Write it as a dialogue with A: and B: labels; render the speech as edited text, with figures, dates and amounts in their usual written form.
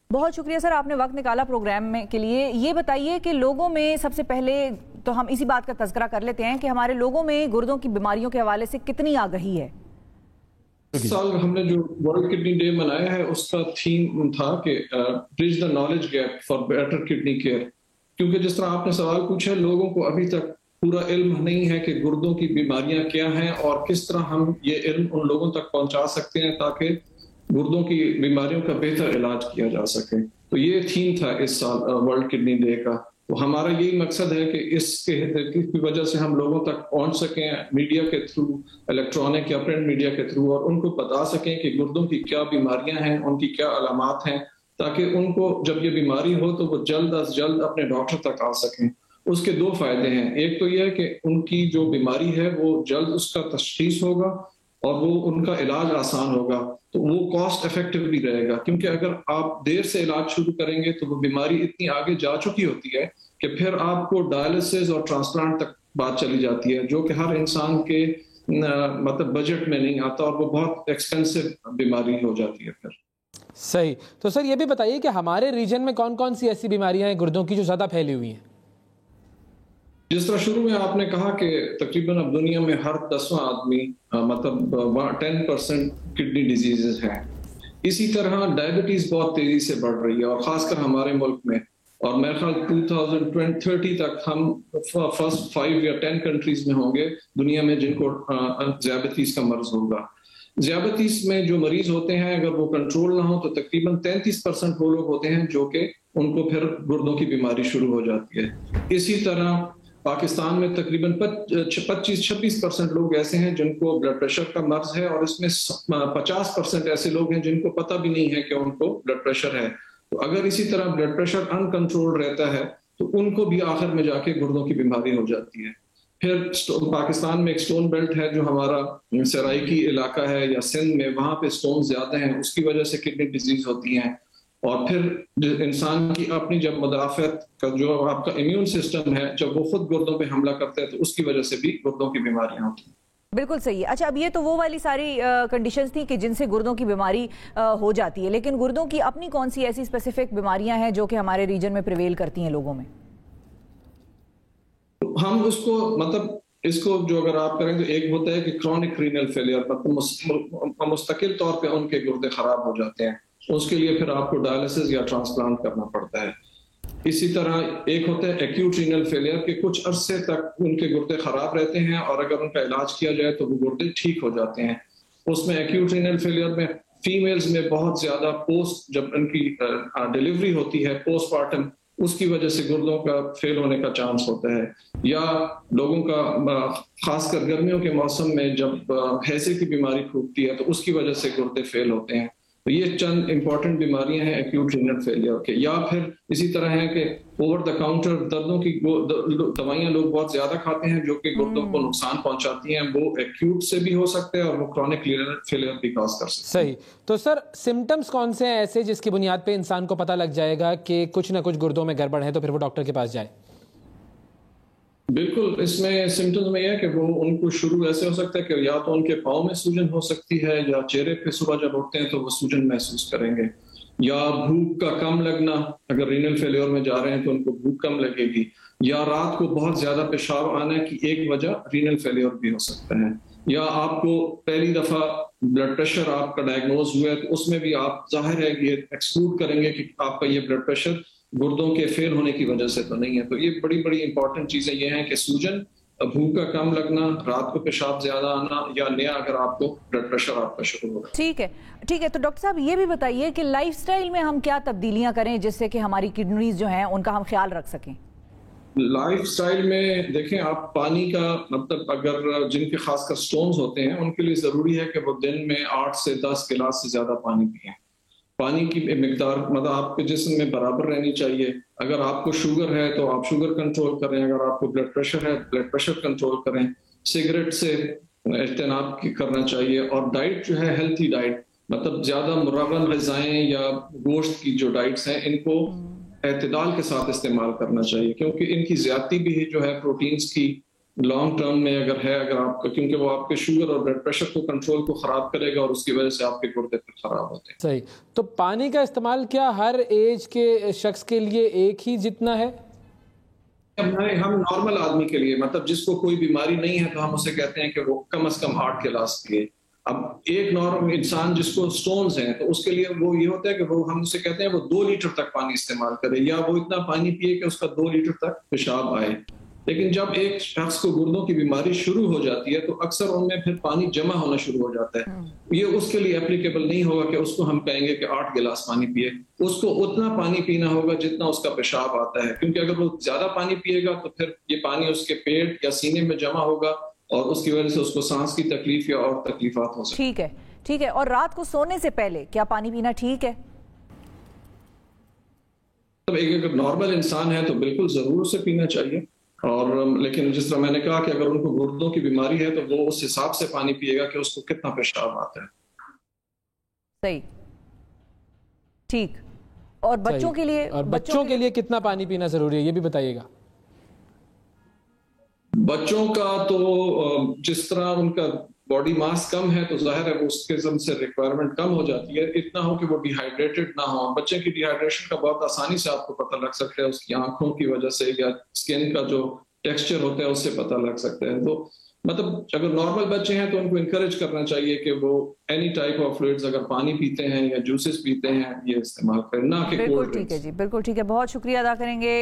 A: बहुत शुक्रिया सर, आपने वक्त निकाला प्रोग्राम में के लिए। ये बताइए कि लोगों में सबसे पहले तो हम इसी बात का तज़किरा कर लेते हैं कि हमारे लोगों में गुर्दों की बीमारियों के हवाले से कितनी आगाही है।
B: इस साल हमने जो वर्ल्ड किडनी डे मनाया है उसका थीम था कि bridge the knowledge gap for better kidney care. क्योंकि जिस तरह आपने सवाल पूछा, लोगों को अभी तक पूरा इल्म नहीं है कि गुर्दों की बीमारियां क्या हैं और किस तरह हम ये इल्म उन लोगों तक पहुंचा सकते हैं ताकि गुर्दों की बीमारियों का बेहतर इलाज किया जा सके। तो ये थीम था इस साल वर्ल्ड किडनी डे का। तो हमारा यही मकसद है कि इसकी वजह से हम लोगों तक पहुंच सकें मीडिया के थ्रू, इलेक्ट्रॉनिक या प्रिंट मीडिया के थ्रू, और उनको बता सकें कि गुर्दों की क्या बीमारियां हैं, उनकी क्या अलामात हैं, ताकि उनको जब ये बीमारी हो तो वो जल्द अज जल्द अपने डॉक्टर तक आ सकें। उसके दो फायदे हैं। एक तो यह है कि उनकी जो बीमारी है वो जल्द उसका तशखीस होगा और वो उनका इलाज आसान होगा, तो वो कॉस्ट इफेक्टिव भी रहेगा। क्योंकि अगर आप देर से इलाज शुरू करेंगे तो वो बीमारी इतनी आगे जा चुकी होती है कि फिर आपको डायलिसिस और ट्रांसप्लांट तक बात चली जाती है, जो कि हर इंसान के मतलब बजट में नहीं आता और वो बहुत एक्सपेंसिव बीमारी हो जाती है फिर।
C: सही। तो सर ये भी बताइए कि हमारे रीजन में कौन कौन सी ऐसी बीमारियां हैं गुर्दों की जो ज्यादा फैली हुई हैं?
B: जिस तरह शुरू में आपने कहा कि तकरीबन अब दुनिया में हर 10वां आदमी मतलब 10% किडनी डिजीजेज हैं। इसी तरह डायबिटीज बहुत तेजी से बढ़ रही है और खासकर हमारे मुल्क में। और मेरे ख्याल 2030 तक हम फर्स्ट 5 या 10 कंट्रीज में होंगे दुनिया में जिनको डायबिटीज का मर्ज होगा। डायबिटीज में जो मरीज होते हैं अगर वो कंट्रोल ना हो तो तकरीबन 33% वो लोग होते हैं जो कि उनको फिर गुर्दों की बीमारी शुरू हो जाती है। इसी तरह पाकिस्तान में तकरीबन 25-26% लोग ऐसे हैं जिनको ब्लड प्रेशर का मर्ज है और इसमें 50% ऐसे लोग हैं जिनको पता भी नहीं है कि उनको ब्लड प्रेशर है। तो अगर इसी तरह ब्लड प्रेशर अनकंट्रोल रहता है तो उनको भी आखिर में जाके गुर्दों की बीमारी हो जाती है। फिर पाकिस्तान में एक स्टोन बेल्ट है जो हमारा सराइकी इलाका है या सिंध में, वहां पे स्टोन ज्यादा हैं, उसकी वजह से किडनी डिजीज होती हैं। और फिर इंसान की अपनी जब मुदाफियत का जो आपका इम्यून सिस्टम है जब वो खुद गुर्दों पे हमला करते हैं तो उसकी वजह से भी गुर्दों की बीमारियां होती हैं।
A: बिल्कुल सही है। अच्छा, अब ये तो वो वाली सारी कंडीशंस थी कि जिनसे गुर्दों की बीमारी हो जाती है, लेकिन गुर्दों की अपनी कौन सी ऐसी स्पेसिफिक बीमारियां हैं जो कि हमारे रीजन में प्रिवेल करती हैं लोगों में?
B: हम उसको मतलब इसको जो अगर आप करेंगे तो एक होता है कि क्रॉनिक रीनल फेलियर, मतलब मुस्तकिल तौर पे उनके गुर्दे खराब हो जाते हैं, उसके लिए फिर आपको डायलिसिस या ट्रांसप्लांट करना पड़ता है। इसी तरह एक होता है एक्यूट रीनल फेलियर के कुछ अरसे तक उनके गुर्दे खराब रहते हैं और अगर उनका इलाज किया जाए तो वो गुर्दे ठीक हो जाते हैं। उसमें एक्यूट रीनल फेलियर में फीमेल्स में बहुत ज्यादा पोस्ट जब उनकी डिलीवरी होती है पोस्टमार्टम, उसकी वजह से गुर्दों का फेल होने का चांस होता है। या लोगों का खासकर गर्मियों के मौसम में जब हैजे की बीमारी फूटती है तो उसकी वजह से गुर्दे फेल होते हैं। तो ये चंद इंपॉर्टेंट बीमारियां हैं एक्यूट रीनल फेलियर के। या फिर इसी तरह है कि ओवर द काउंटर दर्दों की दवाइयां लोग बहुत ज्यादा खाते हैं जो कि गुर्दों को नुकसान पहुंचाती हैं, वो एक्यूट से भी हो सकते हैं और वो क्रॉनिक रीनल फेलियर भी कॉज कर सकते हैं।
C: सही। तो सर सिम्टम्स कौन से हैं ऐसे जिसकी बुनियाद पे इंसान को पता लग जाएगा कि कुछ ना कुछ गुर्दों में गड़बड़ है तो फिर वो डॉक्टर के पास जाए?
B: बिल्कुल, इसमें सिम्टम्स में यह है कि वो उनको शुरू ऐसे हो सकता है कि या तो उनके पाँव में सूजन हो सकती है या चेहरे पे सुबह जब उठते हैं तो वो सूजन महसूस करेंगे, या भूख का कम लगना, अगर रीनल फेलियर में जा रहे हैं तो उनको भूख कम लगेगी, या रात को बहुत ज्यादा पेशाब आने की एक वजह रीनल फेलियर भी हो सकता है, या आपको पहली दफा ब्लड प्रेशर आपका डायग्नोज हुआ है तो उसमें भी आप जाहिर है ये एक्सक्लूड करेंगे कि आपका ये ब्लड प्रेशर गुर्दों के फेल होने की वजह से तो नहीं है। तो ये बड़ी बड़ी इंपॉर्टेंट चीजें ये हैं कि सूजन, भूख का कम लगना, रात को पेशाब ज्यादा आना, या नया अगर आपको ब्लड प्रेशर आपका शुरू होगा।
A: ठीक है, ठीक है। तो डॉक्टर साहब ये भी बताइए कि लाइफस्टाइल में हम क्या तब्दीलियां करें जिससे कि हमारी किडनीज जो हैं उनका हम ख्याल रख सकें?
B: लाइफस्टाइल में देखें आप पानी का मतलब अगर जिनके खासकर स्टोन्स होते हैं उनके लिए जरूरी है कि वो दिन में 8 से 10 गिलास से ज्यादा पानी पिएं। पानी की मिकदार मतलब आपके जिस्म में बराबर रहनी चाहिए। अगर आपको शुगर है तो आप शुगर कंट्रोल करें, अगर आपको ब्लड प्रेशर है ब्लड प्रेशर कंट्रोल करें। सिगरेट से इज्तनाब करना चाहिए और डाइट जो है हेल्थी डाइट, मतलब ज्यादा मुरवन ग़िज़ाएं या गोश्त की जो डाइट्स हैं इनको एतदाल के साथ इस्तेमाल करना चाहिए, क्योंकि इनकी ज्यादती भी जो है प्रोटीन्स की लॉन्ग टर्म में अगर है, अगर आपका, क्योंकि वो आपके शुगर और ब्लड प्रेशर को कंट्रोल को खराब करेगा और उसकी वजह से आपके गुर्दे फिर खराब होते हैं।
C: सही। तो पानी का इस्तेमाल क्या हर एज के शख्स के लिए एक ही जितना है?
B: हम नॉर्मल आदमी के लिए, मतलब जिसको कोई बीमारी नहीं है, तो हम उसे कहते हैं कि वो कम से कम 8 गिलास पिए। अब एक नॉर्मल इंसान जिसको स्टोन्स हैं, तो उसके लिए वो ये होता है कि वो, हम उसे कहते हैं वो 2 लीटर तक पानी इस्तेमाल करे, या वो इतना पानी पिए कि उसका 2 लीटर तक पेशाब आए। लेकिन जब एक शख्स को गुर्दों की बीमारी शुरू हो जाती है, तो अक्सर उनमें फिर पानी जमा होना शुरू हो जाता है। ये उसके लिए एप्लीकेबल नहीं होगा कि उसको हम कहेंगे कि 8 गिलास पानी पिए। उसको उतना पानी पीना होगा जितना उसका पेशाब आता है, क्योंकि अगर वो ज्यादा पानी पिएगा तो फिर ये पानी उसके पेट या सीने में जमा होगा और उसकी वजह से उसको सांस की तकलीफ या और तकलीफात हो सकती है।
A: ठीक है, ठीक है। और रात को सोने से पहले क्या पानी पीना ठीक है?
B: तो एक अगर नॉर्मल इंसान है तो बिल्कुल जरूर उसे पीना चाहिए। और लेकिन जिस तरह मैंने कहा कि अगर उनको गुर्दों की बीमारी है तो वो उस हिसाब से पानी पिएगा कि उसको कितना पेशाब आता है।
A: सही, ठीक। और बच्चों के लिए,
C: और बच्चों के लिए कितना पानी पीना जरूरी है, ये भी बताइएगा।
B: बच्चों का तो जिस तरह उनका बॉडी मास कम है तो जाहिर है वो उसके किस्म से रिक्वायरमेंट कम हो जाती है। इतना हो कि वो डिहाइड्रेटेड ना हो। बच्चे की डिहाइड्रेशन का बहुत आसानी से आपको पता लग सकता है, उसकी आंखों की वजह से या स्किन का जो टेक्सचर होता है उससे पता लग सकता है। तो मतलब अगर नॉर्मल बच्चे हैं तो उनको इनकरेज करना चाहिए कि वो एनी टाइप ऑफ फ्लूइड्स, अगर पानी पीते हैं या जूसेस पीते हैं, ये इस्तेमाल करें, ना कि कोल्ड ड्रिंक्स।
A: बिल्कुल ठीक है जी, बिल्कुल ठीक है। बहुत शुक्रिया अदा करेंगे